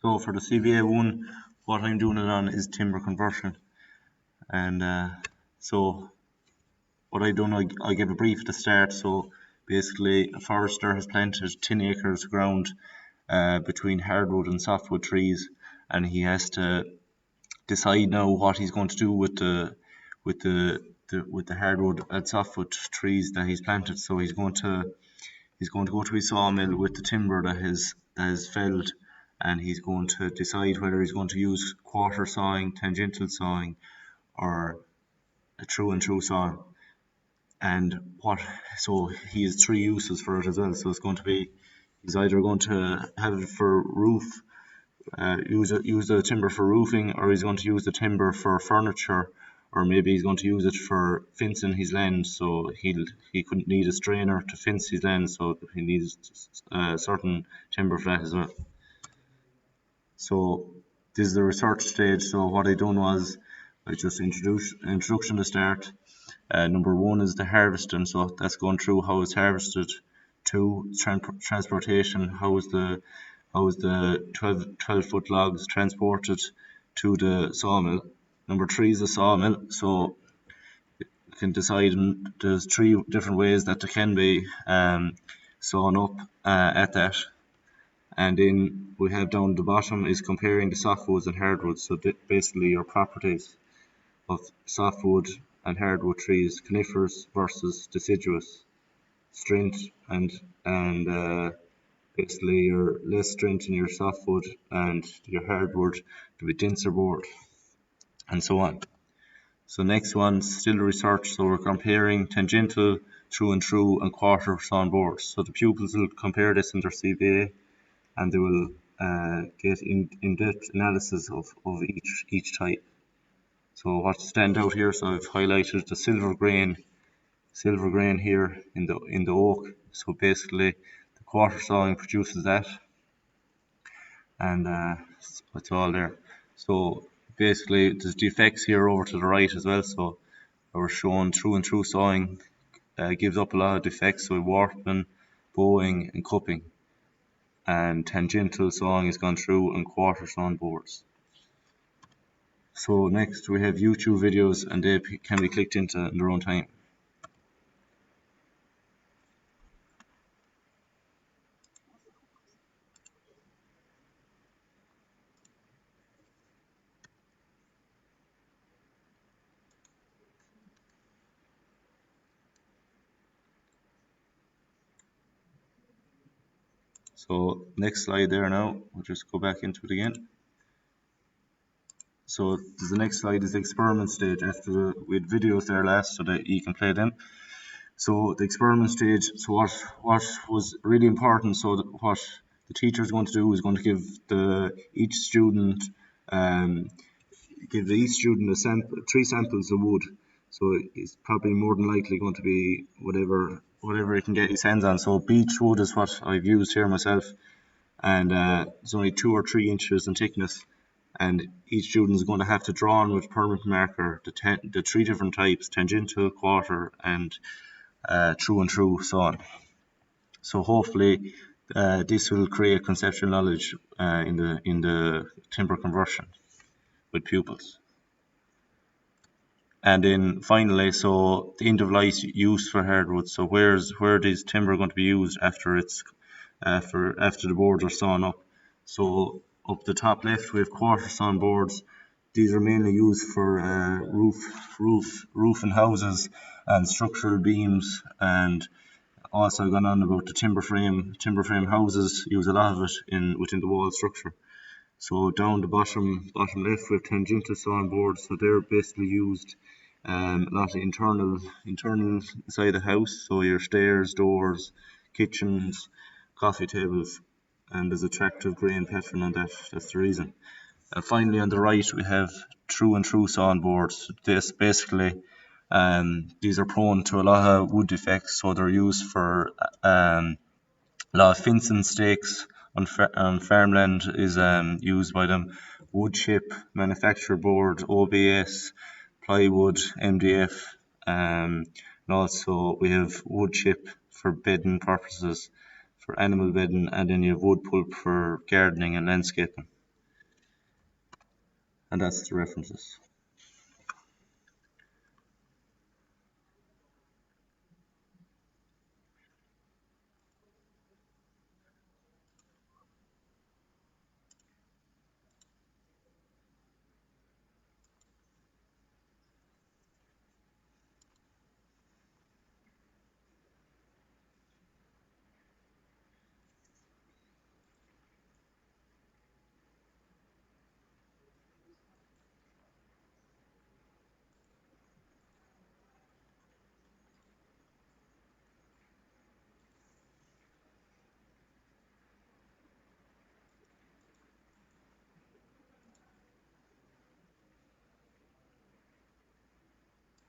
So for the CVA one, what I'm doing it on is timber conversion. And so what I done, I gave a brief at the start. So basically, a forester has planted 10 acres of ground between hardwood and softwood trees, and he has to decide now what he's going to do with the hardwood and softwood trees that he's planted. So he's going to go to his sawmill with the timber that is felled, and he's going to decide whether he's going to use quarter sawing, tangential sawing, or a through and through sawing. And so he has three uses for it as well. So it's going to be, he's either going to have it for roof, use the timber for roofing, or he's going to use the timber for furniture, or maybe he's going to use it for fencing his land. So he couldn't need a strainer to fence his land, so he needs certain timber for that as well. So this is the research stage. So what I done was I just introduction to start. Number one is the harvesting, so that's going through how it's harvested. Two, transportation, how is the 12-foot logs transported to the sawmill. Number three is the sawmill, so you can decide, there's three different ways that they can be sawn up at that. And then we have down the bottom is comparing the softwoods and hardwoods, so basically your properties of softwood and hardwood trees, conifers versus deciduous, strength and basically your less strength in your softwood and your hardwood to be denser board, and so on. So next one, still research. So we're comparing tangential, through and through, and quarter sawn boards. So the pupils will compare this in their CVA, and they will get in-depth analysis of each type. So what stand out here, so I've highlighted the silver grain here in the oak. So basically the quarter sawing produces that, and it's all there. So basically there's defects here over to the right as well. So we're showing through and through sawing gives up a lot of defects, so warping, bowing and cupping, and tangential sawing has gone through, and quarter sawn boards. So next we have YouTube videos, and they can be clicked into in their own time. So next slide there now, we'll just go back into it again. So the next slide is the experiment stage. After we had videos there last, so that you can play them. So the experiment stage, so what was really important, so what the teacher is going to do is going to give each student three samples of wood. So it's probably more than likely going to be whatever he can get his hands on. So beech wood is what I've used here myself, and it's only 2 or 3 inches in thickness. And each student is going to have to draw on with permanent marker the 3 different types: tangential, quarter, and through and through sawn. So hopefully this will create conceptual knowledge in the timber conversion with pupils. And then finally, so the end of life use for hardwood. So where is timber going to be used after the boards are sawn up? So up the top left we have quarter sawn boards. These are mainly used for roofing houses and structural beams, and also gone on about the timber frame houses use a lot of it within the wall structure. So down the bottom left we have tangential sawn boards. So they're basically used a lot of internal inside the house. So your stairs, doors, kitchens, coffee tables, and there's attractive grain pattern on that. That's the reason. And finally on the right we have through and through sawn boards. This basically these are prone to a lot of wood defects, so they're used for a lot of fencing stakes on farmland is used by them. Wood chip, manufacturer board, OBS, plywood, MDF, and also we have wood chip for bedding purposes, for animal bedding, and then you have wood pulp for gardening and landscaping. and that's the references.